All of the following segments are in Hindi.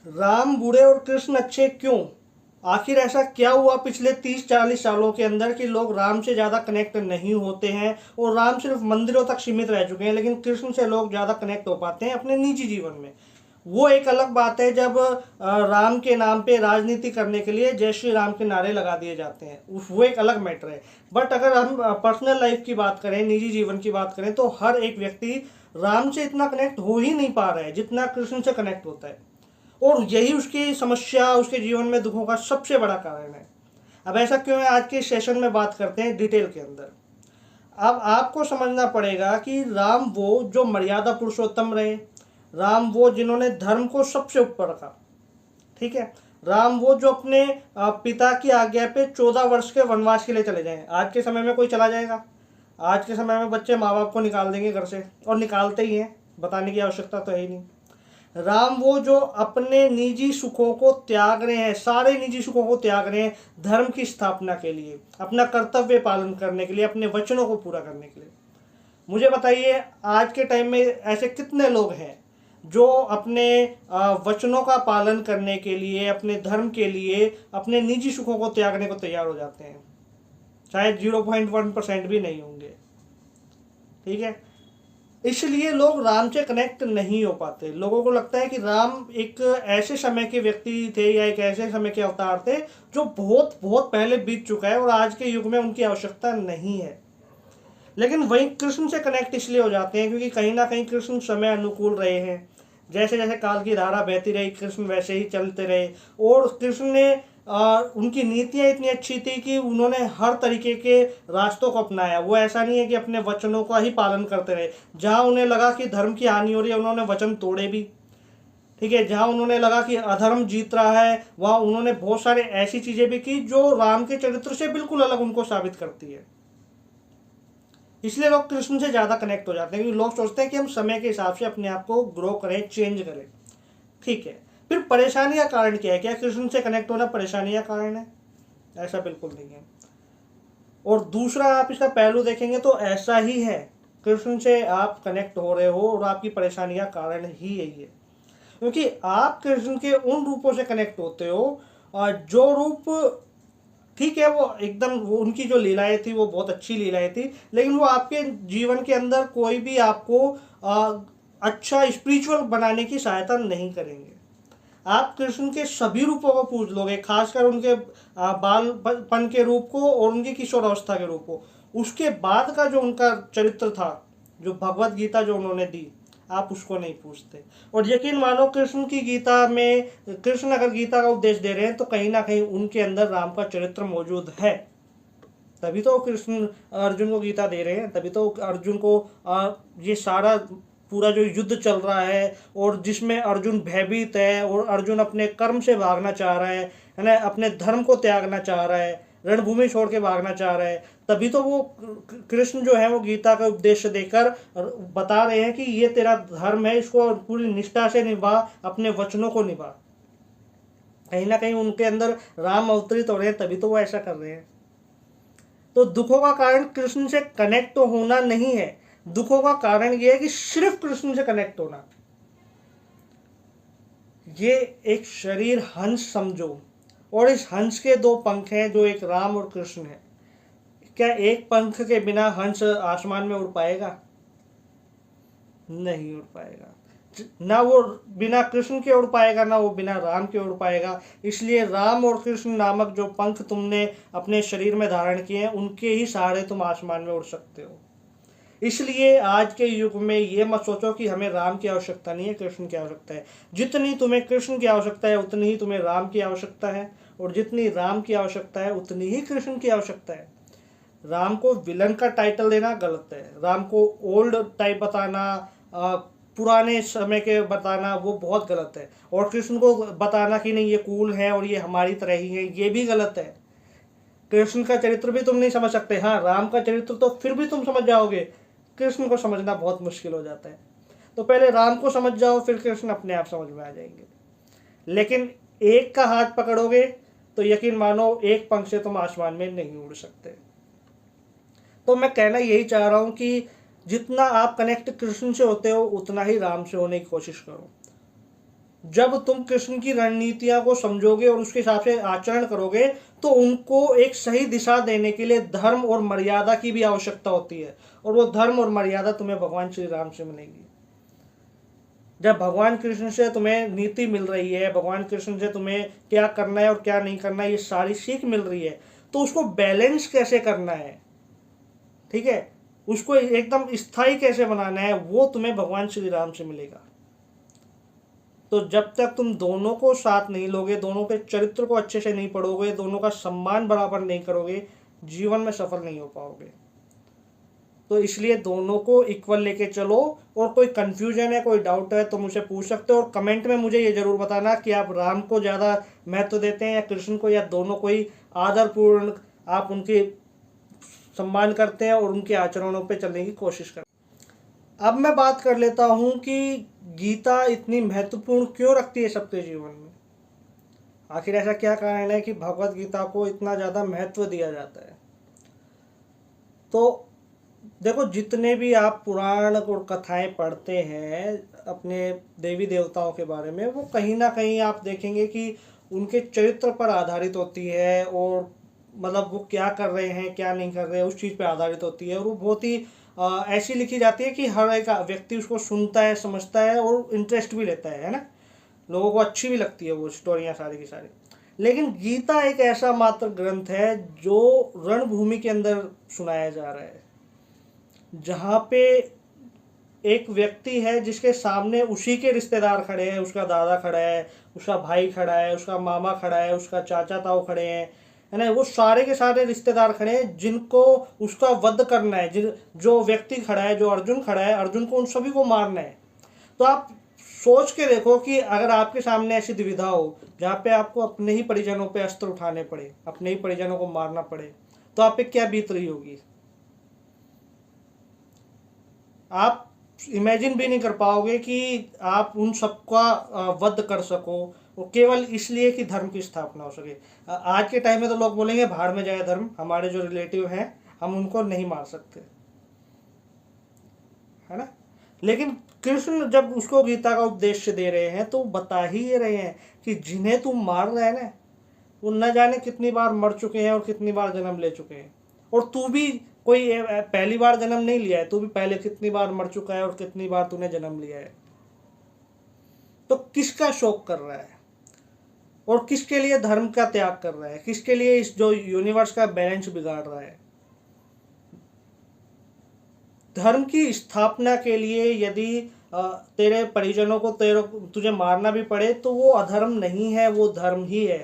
राम बुरे और कृष्ण अच्छे क्यों? आखिर ऐसा क्या हुआ पिछले 30-40 सालों के अंदर कि लोग राम से ज़्यादा कनेक्ट नहीं होते हैं, और राम सिर्फ मंदिरों तक सीमित रह चुके हैं, लेकिन कृष्ण से लोग ज़्यादा कनेक्ट हो पाते हैं अपने निजी जीवन में। वो एक अलग बात है जब राम के नाम पे राजनीति करने के लिए जय श्री राम के नारे लगा दिए जाते हैं, वो एक अलग मैटर है। बट अगर हम पर्सनल लाइफ की बात करें, निजी जीवन की बात करें, तो हर एक व्यक्ति राम से इतना कनेक्ट हो ही नहीं पा रहा है जितना कृष्ण से कनेक्ट होता है, और यही उसकी समस्या, उसके जीवन में दुखों का सबसे बड़ा कारण है। अब ऐसा क्यों है, आज के सेशन में बात करते हैं डिटेल के अंदर। अब आपको समझना पड़ेगा कि राम वो जो मर्यादा पुरुषोत्तम रहे, राम वो जिन्होंने धर्म को सबसे ऊपर रखा, ठीक है। राम वो जो अपने पिता की आज्ञा पे 14 वर्ष के वनवास के लिए चले जाएं। आज के समय में कोई चला जाएगा? आज के समय में बच्चे माँ बाप को निकाल देंगे घर से, और निकालते ही हैं, बताने की आवश्यकता तो है ही नहीं। राम वो जो अपने निजी सुखों को त्याग रहे हैं, सारे निजी सुखों को त्याग रहे हैं धर्म की स्थापना के लिए, अपना कर्तव्य पालन करने के लिए, अपने वचनों को पूरा करने के लिए। मुझे बताइए, आज के टाइम में ऐसे कितने लोग हैं जो अपने वचनों का पालन करने के लिए, अपने धर्म के लिए, अपने निजी सुखों को त्यागने को तैयार हो जाते हैं? शायद 0.1% भी नहीं होंगे, ठीक है। इसलिए लोग राम से कनेक्ट नहीं हो पाते। लोगों को लगता है कि राम एक ऐसे समय के व्यक्ति थे, या एक ऐसे समय के अवतार थे जो बहुत बहुत पहले बीत चुका है, और आज के युग में उनकी आवश्यकता नहीं है। लेकिन वही कृष्ण से कनेक्ट इसलिए हो जाते हैं क्योंकि कहीं ना कहीं कृष्ण समय अनुकूल रहे हैं। जैसे जैसे काल की धारा बहती रही, कृष्ण वैसे ही चलते रहे, और कृष्ण ने उनकी नीतियाँ इतनी अच्छी थी कि उन्होंने हर तरीके के रास्तों को अपनाया। वो ऐसा नहीं है कि अपने वचनों का ही पालन करते रहे। जहाँ उन्हें लगा कि धर्म की हानि हो रही है, उन्होंने वचन तोड़े भी, ठीक है। जहाँ उन्होंने लगा कि अधर्म जीत रहा है, वहाँ उन्होंने बहुत सारे ऐसी चीज़ें भी की जो राम के चरित्र से बिल्कुल अलग उनको साबित करती है। इसलिए लोग कृष्ण से ज़्यादा कनेक्ट हो जाते हैं, क्योंकि लोग सोचते हैं कि हम समय के हिसाब से अपने आप को ग्रो करें, चेंज करें, ठीक है। फिर परेशानी का कारण क्या है? क्या कृष्ण से कनेक्ट होना परेशानी का कारण है? ऐसा बिल्कुल नहीं है। और दूसरा, आप इसका पहलू देखेंगे तो ऐसा ही है। कृष्ण से आप कनेक्ट हो रहे हो और आपकी परेशानी का कारण ही यही है, क्योंकि आप कृष्ण के उन रूपों से कनेक्ट होते हो जो रूप, ठीक है, वो एकदम, वो उनकी जो लीलाएं थी वो बहुत अच्छी लीलाएं थी, लेकिन वो आपके जीवन के अंदर कोई भी आपको अच्छा स्पिरिचुअल बनाने की सहायता नहीं करेंगे। आप कृष्ण के सभी रूपों को पूज लोगे, खासकर उनके बालपन के रूप को और उनकी किशोरावस्था के रूप को, उसके बाद का जो उनका चरित्र था, जो भगवत गीता जो उन्होंने दी, आप उसको नहीं पूछते। और यकीन मानो, कृष्ण की गीता में, कृष्ण अगर गीता का उपदेश दे रहे हैं तो कहीं ना कहीं उनके अंदर राम का चरित्र मौजूद है। तभी तो कृष्ण अर्जुन को गीता दे रहे हैं, तभी तो अर्जुन को ये सारा पूरा जो युद्ध चल रहा है, और जिसमें अर्जुन भयभीत है, और अर्जुन अपने कर्म से भागना चाह रहा है ना, अपने धर्म को त्यागना चाह रहा है, रणभूमि छोड़ के भागना चाह रहा है, तभी तो वो कृष्ण जो है वो गीता का उपदेश देकर बता रहे हैं कि ये तेरा धर्म है, इसको पूरी निष्ठा से निभा, अपने वचनों को निभा। कहीं ना कहीं उनके अंदर राम अवतरित हो रहे हैं, तभी तो वो ऐसा कर रहे हैं। तो दुखों का कारण कृष्ण से कनेक्ट तो होना नहीं है, दुखों का कारण ये है कि सिर्फ कृष्ण से कनेक्ट होना। ये एक शरीर हंस समझो, और इस हंस के दो पंख हैं, जो एक राम और कृष्ण है। क्या एक पंख के बिना हंस आसमान में उड़ पाएगा? नहीं उड़ पाएगा। ना वो बिना कृष्ण के उड़ पाएगा, ना वो बिना राम के उड़ पाएगा। इसलिए राम और कृष्ण नामक जो पंख तुमने अपने शरीर में धारण किए हैं, उनके ही सहारे तुम आसमान में उड़ सकते हो। इसलिए आज के युग में ये मत सोचो कि हमें राम की आवश्यकता नहीं है, कृष्ण की आवश्यकता है। जितनी तुम्हें कृष्ण की आवश्यकता है उतनी ही तुम्हें राम की आवश्यकता है, और जितनी राम की आवश्यकता है उतनी ही कृष्ण की आवश्यकता है। राम को विलन का टाइटल देना गलत है, राम को ओल्ड टाइप बताना, पुराने समय के बताना, वो बहुत गलत है। और कृष्ण को बताना कि नहीं ये कूल है और ये हमारी तरह ही है, ये भी गलत है। कृष्ण का चरित्र भी तुम नहीं समझ सकते, हाँ राम का चरित्र तो फिर भी तुम समझ जाओगे, कृष्ण को समझना बहुत मुश्किल हो जाता है। तो पहले राम को समझ जाओ, फिर कृष्ण अपने आप समझ में आ जाएंगे। लेकिन एक का हाथ पकड़ोगे तो यकीन मानो एक पंख से तुम आसमान में नहीं उड़ सकते। तो मैं कहना यही चाह रहा हूँ कि जितना आप कनेक्ट कृष्ण से होते हो उतना ही राम से होने की कोशिश करो। जब तुम कृष्ण की रणनीतियां को समझोगे और उसके हिसाब से आचरण करोगे तो उनको एक सही दिशा देने के लिए धर्म और मर्यादा की भी आवश्यकता होती है, और वो धर्म और मर्यादा तुम्हें भगवान श्री राम से मिलेगी। जब भगवान कृष्ण से तुम्हें नीति मिल रही है, भगवान कृष्ण से तुम्हें क्या करना है और क्या नहीं करना है, ये सारी सीख मिल रही है, तो उसको बैलेंस कैसे करना है, ठीक है, उसको एकदम स्थायी कैसे बनाना है, वो तुम्हें भगवान श्री राम से मिलेगा। तो जब तक तुम दोनों को साथ नहीं लोगे, दोनों के चरित्र को अच्छे से नहीं पढ़ोगे, दोनों का सम्मान बराबर नहीं करोगे, जीवन में सफल नहीं हो पाओगे। तो इसलिए दोनों को इक्वल लेके चलो। और कोई कंफ्यूजन है, कोई डाउट है तो मुझे पूछ सकते हो, और कमेंट में मुझे ये जरूर बताना कि आप राम को ज़्यादा महत्व देते हैं या कृष्ण को, या दोनों को ही आदरपूर्ण आप उनके सम्मान करते हैं और उनके आचरणों पे चलने की कोशिश करते हैं। अब मैं बात कर लेता हूँ कि गीता इतनी महत्वपूर्ण क्यों रखती है सबके जीवन में। आखिर ऐसा क्या कारण है कि भगवत गीता को इतना ज़्यादा महत्व दिया जाता है। तो देखो, जितने भी आप पुराण और कथाएं पढ़ते हैं अपने देवी देवताओं के बारे में, वो कहीं ना कहीं आप देखेंगे कि उनके चरित्र पर आधारित होती है, और मतलब वो क्या कर रहे हैं क्या नहीं कर रहे हैं उस चीज़ पर आधारित होती है, और वो बहुत ही ऐसी लिखी जाती है कि हर एक व्यक्ति उसको सुनता है, समझता है और इंटरेस्ट भी लेता है ना, लोगों को अच्छी भी लगती है वो स्टोरियाँ सारी की सारी। लेकिन गीता एक ऐसा मात्र ग्रंथ है जो रणभूमि के अंदर सुनाया जा रहा है, जहाँ पे एक व्यक्ति है जिसके सामने उसी के रिश्तेदार खड़े हैं, उसका दादा खड़ा है, उसका भाई खड़ा है, उसका मामा खड़ा है, उसका चाचा ताऊ खड़े हैं, है ना, वो सारे के सारे रिश्तेदार खड़े हैं जिनको उसका वध करना है। जो व्यक्ति खड़ा है, जो अर्जुन खड़ा है, अर्जुन को उन सभी को मारना है। तो आप सोच के देखो कि अगर आपके सामने ऐसी दुविधा हो जहाँ पे आपको अपने ही परिजनों पे अस्त्र उठाने पड़े, अपने ही परिजनों को मारना पड़े, तो आप पे क्या बीत रही होगी। आप इमेजिन भी नहीं कर पाओगे कि आप उन सबका वध कर सको, और केवल इसलिए कि धर्म की स्थापना हो सके। आज के टाइम में तो लोग बोलेंगे भाड़ में जाए धर्म, हमारे जो रिलेटिव हैं हम उनको नहीं मार सकते, है ना। लेकिन कृष्ण जब उसको गीता का उपदेश दे रहे हैं तो बता ही ये रहे हैं कि जिन्हें तुम मार रहे हैं ना, वो न जाने कितनी बार मर चुके हैं और कितनी बार जन्म ले चुके हैं, और तू भी कोई पहली बार जन्म नहीं लिया है, तू भी पहले कितनी बार मर चुका है और कितनी बार तूने जन्म लिया है। तो किसका शोक कर रहा है और किसके लिए धर्म का त्याग कर रहा है, किसके लिए इस जो यूनिवर्स का बैलेंस बिगाड़ रहा है। धर्म की स्थापना के लिए यदि तेरे परिजनों को तुझे मारना भी पड़े तो वो अधर्म नहीं है, वो धर्म ही है।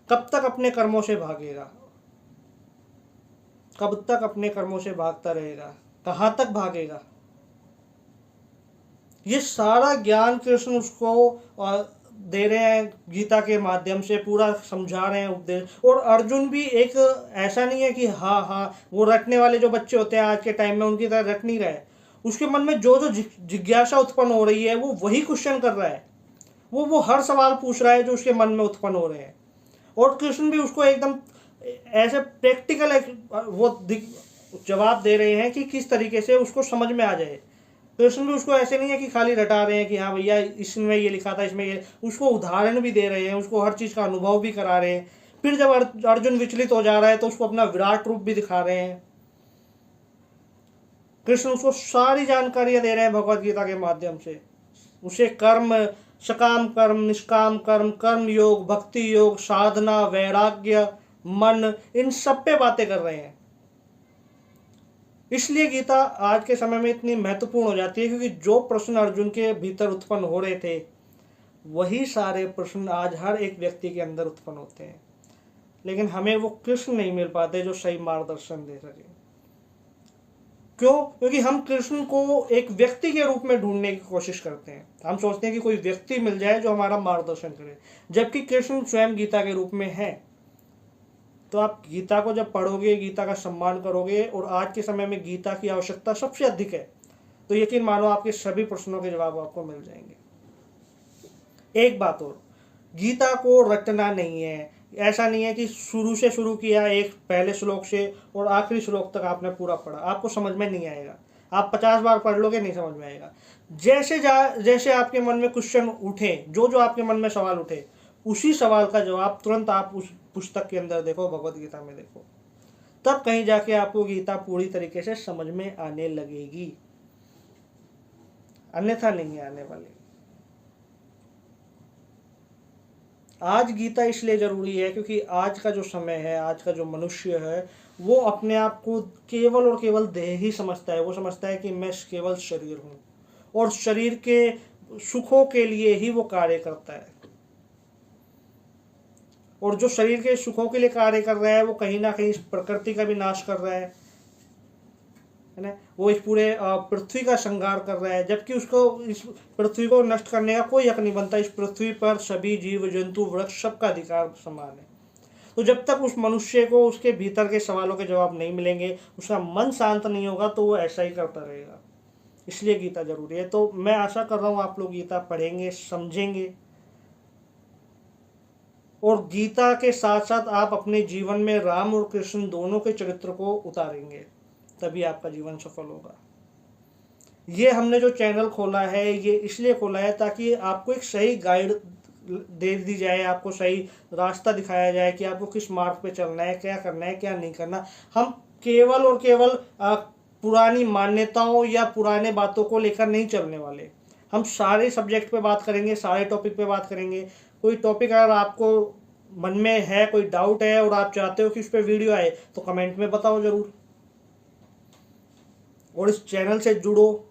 कब तक अपने कर्मों से भागेगा, कब तक अपने कर्मों से भागता रहेगा, कहाँ तक भागेगा। ये सारा ज्ञान कृष्ण उसको दे रहे हैं गीता के माध्यम से, पूरा समझा रहे हैं उपदेश। और अर्जुन भी एक ऐसा नहीं है कि हाँ हाँ वो रटने वाले जो बच्चे होते हैं आज के टाइम में उनकी तरह रट नहीं रहे, उसके मन में जो जो जिज्ञासा उत्पन्न हो रही है वो वही क्वेश्चन कर रहा है, वो हर सवाल पूछ रहा है जो उसके मन में उत्पन्न हो रहे हैं। और कृष्ण भी उसको एकदम ऐसे प्रैक्टिकल वो जवाब दे रहे हैं कि किस तरीके से उसको समझ में आ जाए। कृष्ण भी उसको ऐसे नहीं है कि खाली रटा रहे हैं कि हाँ भैया इसमें ये लिखा था, इसमें ये, उसको उदाहरण भी दे रहे हैं, उसको हर चीज़ का अनुभव भी करा रहे हैं। फिर जब अर्जुन विचलित हो जा रहा है तो उसको अपना विराट रूप भी दिखा रहे हैं। कृष्ण उसको सारी जानकारियां दे रहे हैं भगवत गीता के माध्यम से। उसे कर्म, सकाम कर्म, निष्काम कर्म, कर्म योग, भक्ति योग, साधना, वैराग्य, मन, इन सब पे बातें कर रहे हैं। इसलिए गीता आज के समय में इतनी महत्वपूर्ण हो जाती है क्योंकि जो प्रश्न अर्जुन के भीतर उत्पन्न हो रहे थे वही सारे प्रश्न आज हर एक व्यक्ति के अंदर उत्पन्न होते हैं। लेकिन हमें वो कृष्ण नहीं मिल पाते जो सही मार्गदर्शन दे सके। क्यों? क्योंकि हम कृष्ण को एक व्यक्ति के रूप में ढूंढने की कोशिश करते हैं। हम सोचते हैं कि कोई व्यक्ति मिल जाए जो हमारा मार्गदर्शन करे, जबकि कृष्ण स्वयं गीता के रूप में है। तो आप गीता को जब पढ़ोगे, गीता का सम्मान करोगे, और आज के समय में गीता की आवश्यकता सबसे अधिक है, तो यकीन मानो आपके सभी प्रश्नों के जवाब आपको मिल जाएंगे। एक बात और, गीता को रटना नहीं है। ऐसा नहीं है कि शुरू से शुरू किया एक पहले श्लोक से और आखिरी श्लोक तक आपने पूरा पढ़ा, आपको समझ में नहीं आएगा। आप 50 बार पढ़ लोगे नहीं समझ में आएगा। जैसे आपके मन में क्वेश्चन उठे, जो आपके मन में सवाल उठे, उसी सवाल का जवाब तुरंत आप उस पुस्तक के अंदर देखो, भगवत गीता में देखो, तब कहीं जाके आपको गीता पूरी तरीके से समझ में आने लगेगी, अन्यथा नहीं आने वाली। आज गीता इसलिए जरूरी है क्योंकि आज का जो समय है, आज का जो मनुष्य है, वो अपने आप को केवल और केवल देह ही समझता है। वो समझता है कि मैं केवल शरीर हूँ और शरीर के सुखों के लिए ही वो कार्य करता है, और जो शरीर के सुखों के लिए कार्य कर रहा है वो कहीं ना कहीं इस प्रकृति का भी नाश कर रहा है ना। वो इस पूरे पृथ्वी का संहार कर रहा है, जबकि उसको इस पृथ्वी को नष्ट करने का कोई हक नहीं बनता। इस पृथ्वी पर सभी जीव जंतु वृक्ष सबका अधिकार समान है। तो जब तक उस मनुष्य को उसके भीतर के सवालों के जवाब नहीं मिलेंगे, उसका मन शांत नहीं होगा, तो वो ऐसा ही करता रहेगा। इसलिए गीता जरूरी है। तो मैं आशा कर रहा हूँ आप लोग गीता पढ़ेंगे, समझेंगे, और गीता के साथ साथ आप अपने जीवन में राम और कृष्ण दोनों के चरित्र को उतारेंगे, तभी आपका जीवन सफल होगा। ये हमने जो चैनल खोला है, ये इसलिए खोला है ताकि आपको एक सही गाइड दे दी जाए, आपको सही रास्ता दिखाया जाए कि आपको किस मार्ग पे चलना है, क्या करना है, क्या नहीं करना। हम केवल और केवल पुरानी मान्यताओं या पुराने बातों को लेकर नहीं चलने वाले। हम सारे सब्जेक्ट पे बात करेंगे, सारे टॉपिक पे बात करेंगे। कोई टॉपिक अगर आपको मन में है, कोई डाउट है और आप चाहते हो कि उस पर वीडियो आए, तो कमेंट में बताओ जरूर, और इस चैनल से जुड़ो,